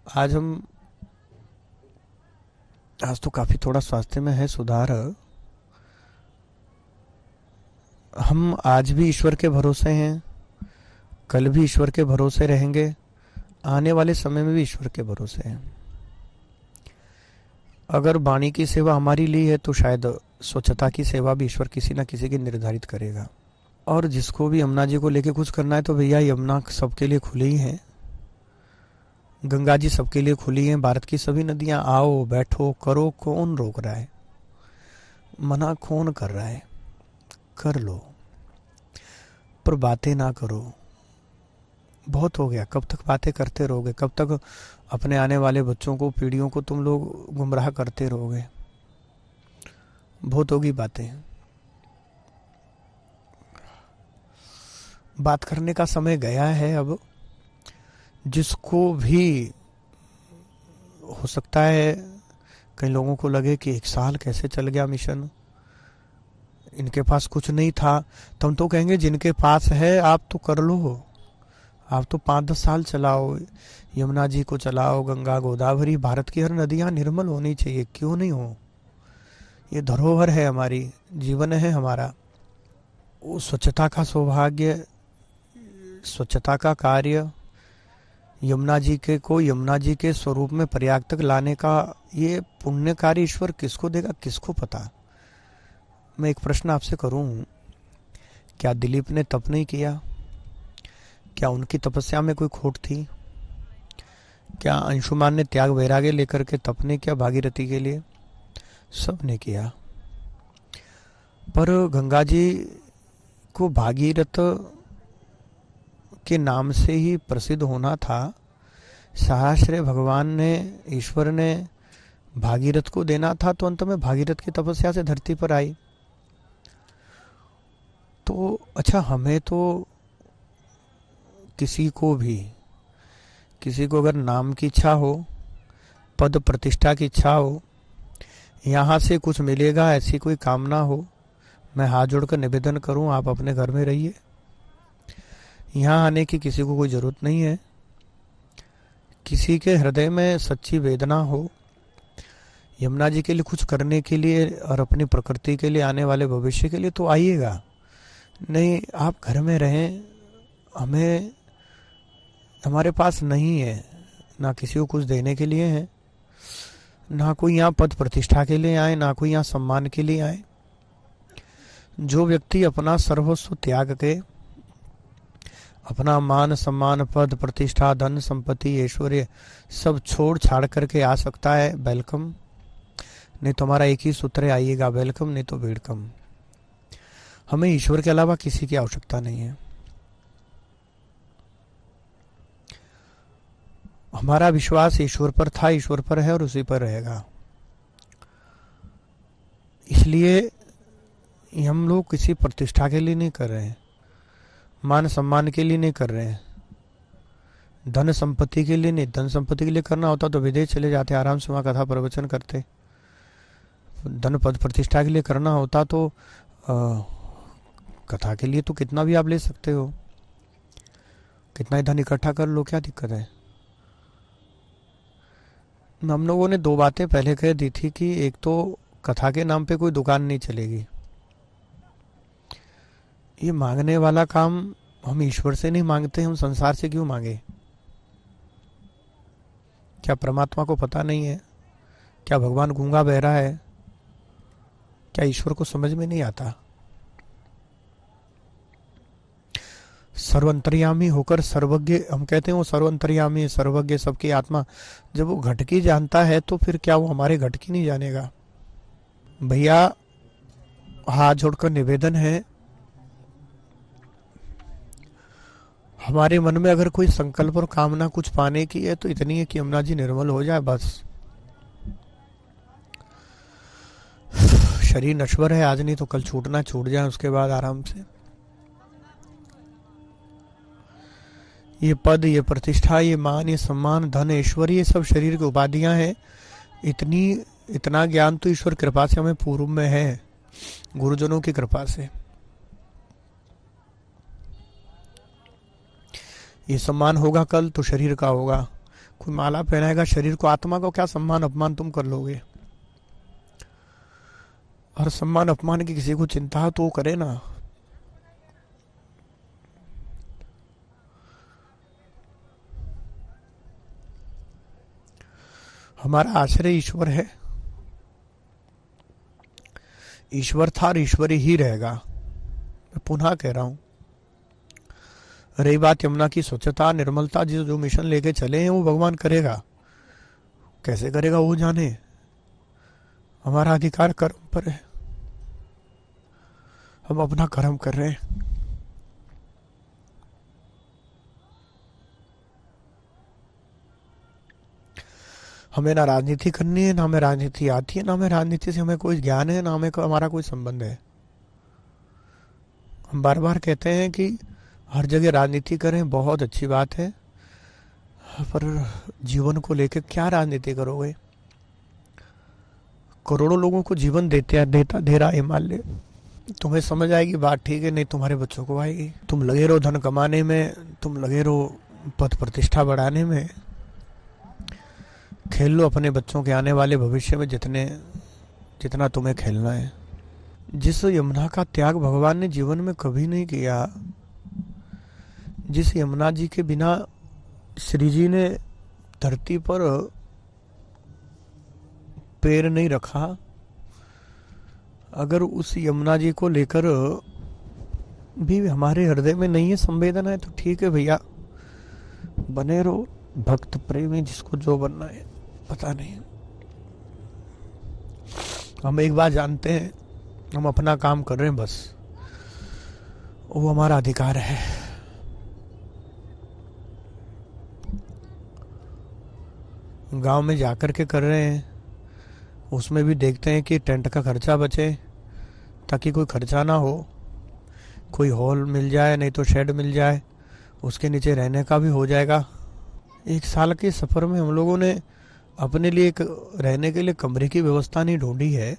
आज तो काफ़ी थोड़ा स्वास्थ्य में है सुधार। हम आज भी ईश्वर के भरोसे हैं, कल भी ईश्वर के भरोसे रहेंगे, आने वाले समय में भी ईश्वर के भरोसे हैं। अगर वाणी की सेवा हमारी ली है तो शायद स्वच्छता की सेवा भी ईश्वर किसी न किसी की निर्धारित करेगा। और जिसको भी यमुना जी को लेके कुछ करना है तो भैया यमुना सबके लिए खुली ही है, गंगा जी सबके लिए खुली हैं, भारत की सभी नदियां, आओ बैठो करो, कौन रोक रहा है? मना कौन कर रहा है? कर लो, पर बातें ना करो। बहुत हो गया, कब तक बातें करते रहोगे? कब तक अपने आने वाले बच्चों को, पीढ़ियों को तुम लोग गुमराह करते रहोगे? बहुत होगी बातें। बात करने का समय गया है अब। जिसको भी हो सकता है, कई लोगों को लगे कि 1 साल कैसे चल गया मिशन, इनके पास कुछ नहीं था, तो हम तो कहेंगे जिनके पास है आप तो कर लो। आप तो 5-10 साल चलाओ, यमुना जी को चलाओ, गंगा गोदावरी, भारत की हर नदियाँ निर्मल होनी चाहिए, क्यों नहीं हो? ये धरोहर है हमारी, जीवन है हमारा। वो स्वच्छता का सौभाग्य, स्वच्छता का कार्य यमुना जी के स्वरूप में प्रयाग तक लाने का ये पुण्य कार्य ईश्वर किसको देगा, किसको पता। मैं एक प्रश्न आपसे करूं, क्या दिलीप ने तप नहीं किया? क्या उनकी तपस्या में कोई खोट थी? क्या अंशुमान ने त्याग वैराग्य लेकर के तप नहीं किया भागीरथी के लिए? सब ने किया। पर गंगा जी को भागीरथ के नाम से ही प्रसिद्ध होना था। सहस्त्र भगवान ने, ईश्वर ने भागीरथ को देना था, तो अंत में भागीरथ की तपस्या से धरती पर आई। तो अच्छा, हमें तो किसी को अगर नाम की इच्छा हो, पद प्रतिष्ठा की इच्छा हो, यहाँ से कुछ मिलेगा ऐसी कोई कामना हो, मैं हाथ जोड़कर निवेदन करूं आप अपने घर में रहिए। यहाँ आने की किसी को कोई ज़रूरत नहीं है। किसी के हृदय में सच्ची वेदना हो यमुना जी के लिए कुछ करने के लिए और अपनी प्रकृति के लिए, आने वाले भविष्य के लिए, तो आइएगा। नहीं, आप घर में रहें। हमारे पास नहीं है, ना किसी को कुछ देने के लिए है, ना कोई यहाँ पद प्रतिष्ठा के लिए आए, ना कोई यहाँ सम्मान के लिए आए। जो व्यक्ति अपना सर्वस्व त्याग के, अपना मान सम्मान, पद प्रतिष्ठा, धन संपत्ति, ऐश्वर्य सब छोड़ छाड़ करके आ सकता है, वेलकम। नहीं तो हमारा एक ही सूत्र है, आइएगा वेलकम, नहीं तो वेलकम। हमें ईश्वर के अलावा किसी की आवश्यकता नहीं है। हमारा विश्वास ईश्वर पर था, ईश्वर पर है और उसी पर रहेगा। इसलिए हम लोग किसी प्रतिष्ठा के लिए नहीं कर रहे हैं, मान सम्मान के लिए नहीं कर रहे हैं, धन संपत्ति के लिए नहीं। धन संपत्ति के लिए करना होता तो विदेश चले जाते, आराम से वहाँ कथा प्रवचन करते। धन पद प्रतिष्ठा के लिए करना होता तो कथा के लिए तो कितना भी आप ले सकते हो, कितना ही धन इकट्ठा कर लो, क्या दिक्कत है। हम लोगों ने 2 बातें पहले कह दी थी कि एक तो कथा के नाम पे कोई दुकान नहीं चलेगी। ये मांगने वाला काम हम ईश्वर से नहीं मांगते, हम संसार से क्यों मांगे? क्या परमात्मा को पता नहीं है? क्या भगवान गूंगा बहरा है? क्या ईश्वर को समझ में नहीं आता? सर्वंतर्यामी होकर सर्वज्ञ, हम कहते हैं वो सर्वंतर्यामी, सर्वज्ञ, सबकी आत्मा। जब वो घट की जानता है तो फिर क्या वो हमारे घट की नहीं जानेगा? भैया हाथ जोड़कर निवेदन है, हमारे मन में अगर कोई संकल्प और कामना कुछ पाने की है तो इतनी है कि यमुना जी निर्मल हो जाए, बस। शरीर नश्वर है आज, नहीं तो कल छूटना छूट जाए, उसके बाद आराम से। ये पद, ये प्रतिष्ठा, ये मान, ये सम्मान, धन, ऐश्वर्य, ये सब शरीर की उपाधियां हैं। इतना ज्ञान तो ईश्वर कृपा से हमें पूर्व में है, गुरुजनों की कृपा से। ये सम्मान होगा कल तो शरीर का होगा, कोई माला पहनाएगा शरीर को, आत्मा को क्या सम्मान अपमान तुम कर लोगे? और सम्मान अपमान की किसी को चिंता है तो वो करे ना। हमारा आश्रय ईश्वर है, ईश्वर था और ईश्वरी ही रहेगा। मैं पुनः कह रहा हूं, रही बात यमुना की स्वच्छता निर्मलता, जो मिशन लेके चले हैं वो भगवान करेगा, कैसे करेगा वो जाने। हमारा अधिकार कर्म पर है, हम अपना कर्म कर रहे हैं। हमें ना राजनीति करनी है, ना हमें राजनीति आती है, ना हमें राजनीति से हमें कोई ज्ञान है, ना हमें हमारा कोई संबंध है। हम बार बार कहते हैं कि हर जगह राजनीति करें, बहुत अच्छी बात है, पर जीवन को लेकर क्या राजनीति करोगे? करोड़ों लोगों को जीवन दे रहा है हिमालय। तुम्हें समझ आएगी बात, ठीक है, नहीं तुम्हारे बच्चों को आएगी। तुम लगे रहो धन कमाने में, तुम लगे रहो पद प्रतिष्ठा बढ़ाने में, खेल लो अपने बच्चों के आने वाले भविष्य में जितना तुम्हें खेलना है। जिस यमुना का त्याग भगवान ने जीवन में कभी नहीं किया, जिस यमुना जी के बिना श्री जी ने धरती पर पैर नहीं रखा, अगर उस यमुना जी को लेकर भी हमारे हृदय में नहीं है संवेदना है तो ठीक है भैया, बने रहो भक्त प्रेमी, जिसको जो बनना है पता नहीं। हम एक बात जानते हैं, हम अपना काम कर रहे हैं बस, वो हमारा अधिकार है। गांव में जाकर के कर रहे हैं, उसमें भी देखते हैं कि टेंट का खर्चा बचे, ताकि कोई खर्चा ना हो, कोई हॉल मिल जाए, नहीं तो शेड मिल जाए, उसके नीचे रहने का भी हो जाएगा। एक साल के सफ़र में हम लोगों ने अपने लिए एक रहने के लिए कमरे की व्यवस्था नहीं ढूंढी है,